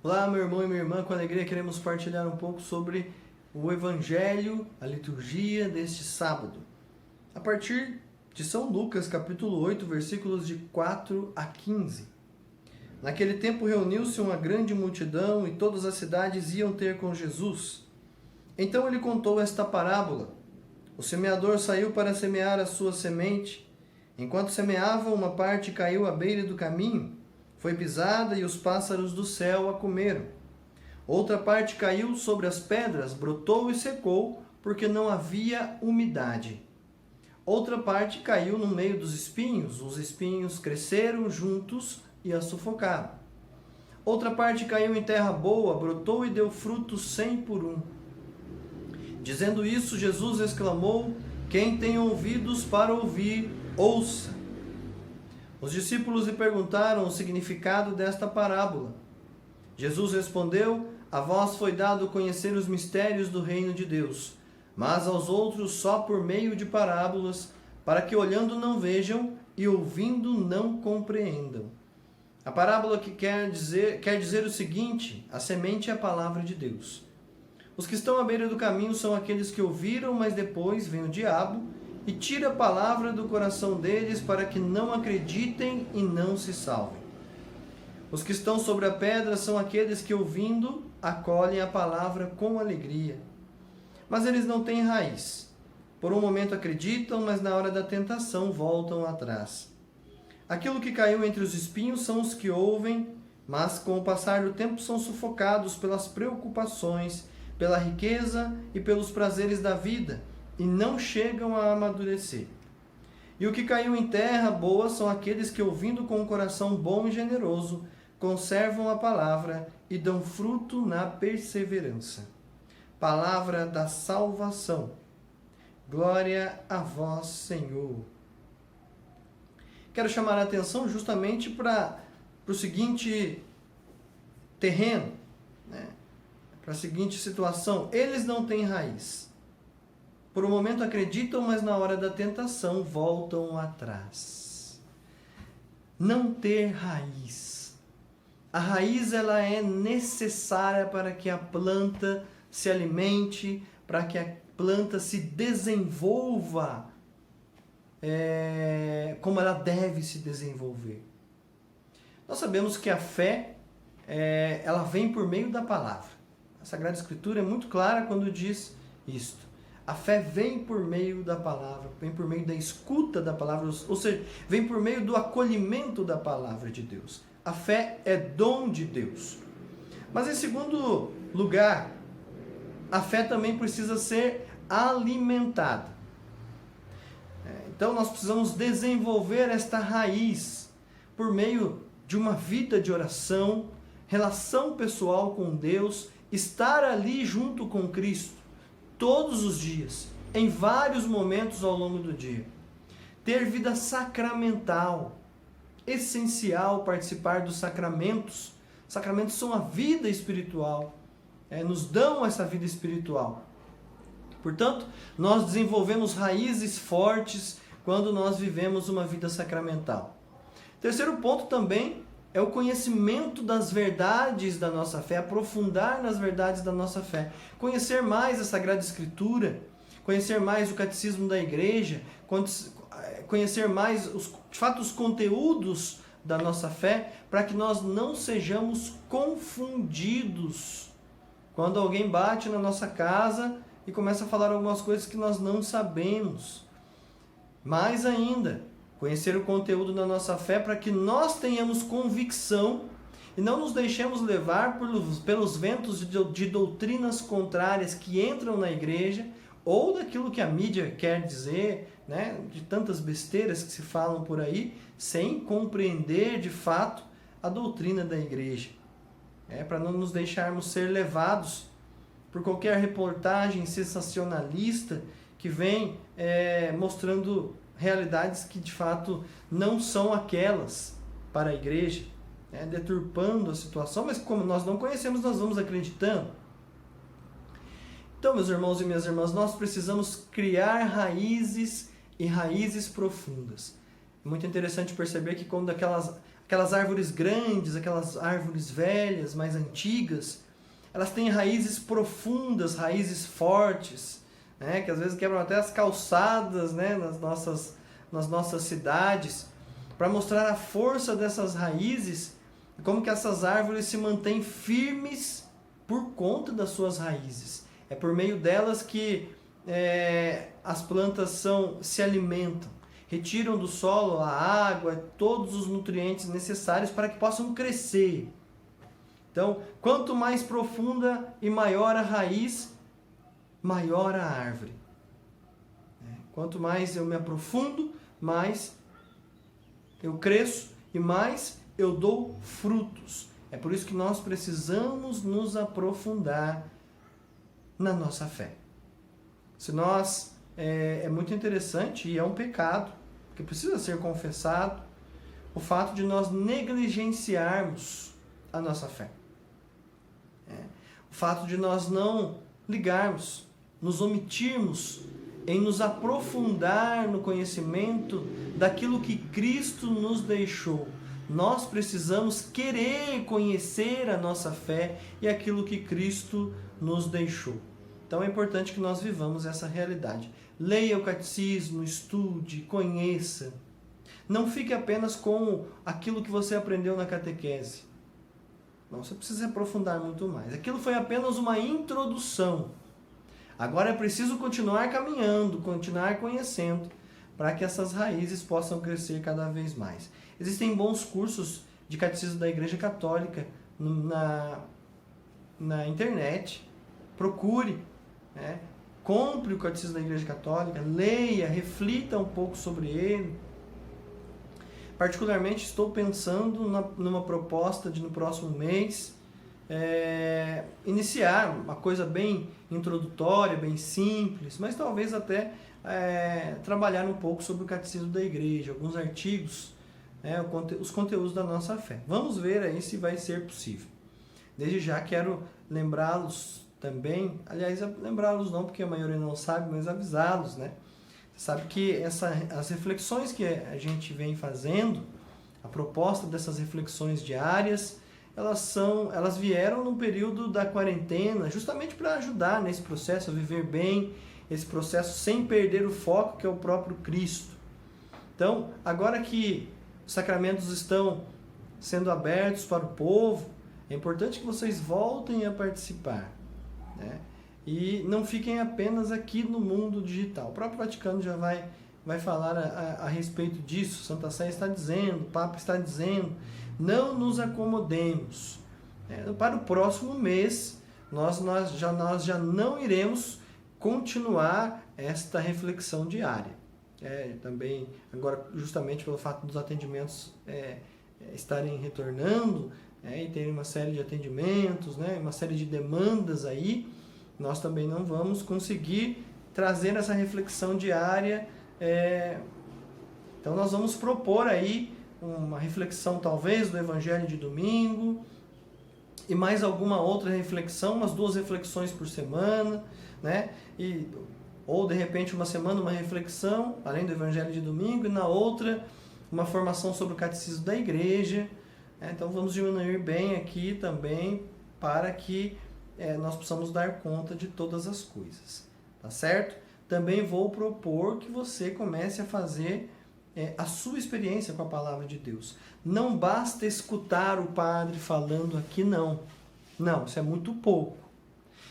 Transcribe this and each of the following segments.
Olá, meu irmão e minha irmã, com alegria queremos partilhar um pouco sobre o Evangelho, a liturgia deste sábado. A partir de São Lucas, capítulo 8, versículos de 4 a 15. Naquele tempo reuniu-se uma grande multidão e todas as cidades iam ter com Jesus. Então ele contou esta parábola. O semeador saiu para semear a sua semente. Enquanto semeava, uma parte caiu à beira do caminho. Foi pisada e os pássaros do céu a comeram. Outra parte caiu sobre as pedras, brotou e secou, porque não havia umidade. Outra parte caiu no meio dos espinhos. Os espinhos cresceram juntos e a sufocaram. Outra parte caiu em terra boa, brotou e deu frutos 100 por 1. Dizendo isso, Jesus exclamou: quem tem ouvidos para ouvir, ouça. Os discípulos lhe perguntaram o significado desta parábola. Jesus respondeu: a vós foi dado conhecer os mistérios do reino de Deus, mas aos outros só por meio de parábolas, para que olhando não vejam e ouvindo não compreendam. A parábola que quer dizer o seguinte: a semente é a palavra de Deus. Os que estão à beira do caminho são aqueles que ouviram, mas depois vem o diabo e tira a palavra do coração deles para que não acreditem e não se salvem. Os que estão sobre a pedra são aqueles que, ouvindo, acolhem a palavra com alegria. Mas eles não têm raiz. Por um momento acreditam, mas na hora da tentação voltam atrás. Aquilo que caiu entre os espinhos são os que ouvem, mas com o passar do tempo são sufocados pelas preocupações, pela riqueza e pelos prazeres da vida, e não chegam a amadurecer. E o que caiu em terra boa são aqueles que, ouvindo com um coração bom e generoso, conservam a palavra e dão fruto na perseverança. Palavra da salvação. Glória a vós, Senhor. Quero chamar a atenção justamente para o seguinte terreno, para a seguinte situação. Eles não têm raiz. Por um momento acreditam, mas na hora da tentação voltam atrás. Não ter raiz. A raiz ela é necessária para que a planta se alimente, para que a planta se desenvolva como ela deve se desenvolver. Nós sabemos que a fé ela vem por meio da palavra. A Sagrada Escritura é muito clara quando diz isto. A fé vem por meio da palavra, vem por meio da escuta da palavra, ou seja, vem por meio do acolhimento da palavra de Deus. A fé é dom de Deus. Mas em segundo lugar, a fé também precisa ser alimentada. Então nós precisamos desenvolver esta raiz por meio de uma vida de oração, relação pessoal com Deus, estar ali junto com Cristo. Todos os dias, em vários momentos ao longo do dia. Ter vida sacramental. Essencial participar dos sacramentos. Os sacramentos são a vida espiritual. Nos dão essa vida espiritual. Portanto, nós desenvolvemos raízes fortes quando nós vivemos uma vida sacramental. Terceiro ponto também é o conhecimento das verdades da nossa fé, aprofundar nas verdades da nossa fé, conhecer mais a Sagrada Escritura, conhecer mais o catecismo da igreja, conhecer mais de fato os conteúdos da nossa fé, para que nós não sejamos confundidos quando alguém bate na nossa casa e começa a falar algumas coisas que nós não sabemos. Mais ainda, conhecer o conteúdo da nossa fé para que nós tenhamos convicção e não nos deixemos levar pelos ventos de doutrinas contrárias que entram na igreja ou daquilo que a mídia quer dizer, de tantas besteiras que se falam por aí, sem compreender de fato a doutrina da igreja. Para não nos deixarmos ser levados por qualquer reportagem sensacionalista que vem mostrando realidades que de fato não são aquelas para a igreja, deturpando a situação, mas como nós não conhecemos, nós vamos acreditando. Então, meus irmãos e minhas irmãs, nós precisamos criar raízes e raízes profundas. É muito interessante perceber que quando aquelas Aquelas árvores grandes, aquelas árvores velhas, mais antigas, elas têm raízes profundas, raízes fortes, né? Que às vezes quebram até as calçadas, né? nas nossas cidades, para mostrar a força dessas raízes, como que essas árvores se mantêm firmes por conta das suas raízes. É por meio delas que as plantas se alimentam, retiram do solo a água, todos os nutrientes necessários para que possam crescer. Então, quanto mais profunda e maior a raiz, maior a árvore. Quanto mais eu me aprofundo, mais eu cresço e mais eu dou frutos. É por isso que nós precisamos nos aprofundar na nossa fé. É muito interessante e é um pecado, que precisa ser confessado, o fato de nós negligenciarmos a nossa fé. O fato de nós não ligarmos, nos omitirmos em nos aprofundar no conhecimento daquilo que Cristo nos deixou. Nós precisamos querer conhecer a nossa fé e aquilo que Cristo nos deixou. Então é importante que nós vivamos essa realidade. Leia o catecismo, estude, conheça. Não fique apenas com aquilo que você aprendeu na catequese. Não, você precisa aprofundar muito mais. Aquilo foi apenas uma introdução. Agora é preciso continuar caminhando, continuar conhecendo, para que essas raízes possam crescer cada vez mais. Existem bons cursos de catecismo da Igreja Católica na internet. Procure, compre o catecismo da Igreja Católica, leia, reflita um pouco sobre ele. Particularmente estou pensando numa proposta de no próximo mês iniciar uma coisa bem introdutória, bem simples, mas talvez até trabalhar um pouco sobre o catecismo da igreja, alguns artigos, os conteúdos da nossa fé. Vamos ver aí se vai ser possível. Desde já quero lembrá-los também, aliás, lembrá-los não porque a maioria não sabe, mas avisá-los, né? Você sabe que as reflexões que a gente vem fazendo, a proposta dessas reflexões diárias, elas vieram no período da quarentena, justamente para ajudar nesse processo a viver bem, esse processo sem perder o foco, que é o próprio Cristo. Então, agora que os sacramentos estão sendo abertos para o povo, é importante que vocês voltem a participar, né? E não fiquem apenas aqui no mundo digital. O próprio Vaticano já vai falar a respeito disso. Santa Sé está dizendo, o Papa está dizendo, não nos acomodemos. Para o próximo mês, nós já não iremos continuar esta reflexão diária. Também, agora, justamente pelo fato dos atendimentos estarem retornando, e terem uma série de atendimentos, uma série de demandas aí, nós também não vamos conseguir trazer essa reflexão diária. Então nós vamos propor aí uma reflexão talvez do Evangelho de domingo e mais alguma outra reflexão, umas 2 reflexões por semana, ou de repente uma semana uma reflexão, além do Evangelho de domingo, e na outra uma formação sobre o catecismo da igreja. Então vamos diminuir bem aqui também para que nós possamos dar conta de todas as coisas, tá certo? Também vou propor que você comece a fazer a sua experiência com a palavra de Deus. Não basta escutar o padre falando aqui, não. Não, isso é muito pouco.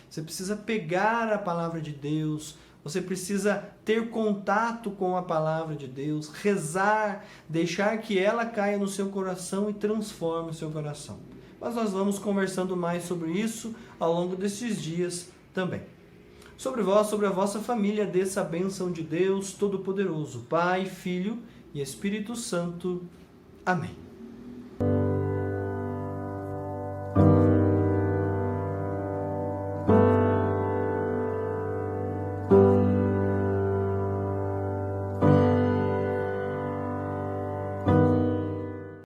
Você precisa pegar a palavra de Deus, você precisa ter contato com a palavra de Deus, rezar, deixar que ela caia no seu coração e transforme o seu coração. Mas nós vamos conversando mais sobre isso ao longo desses dias também. Sobre vós, sobre a vossa família, desça a bênção de Deus Todo-Poderoso, Pai, Filho e Espírito Santo. Amém.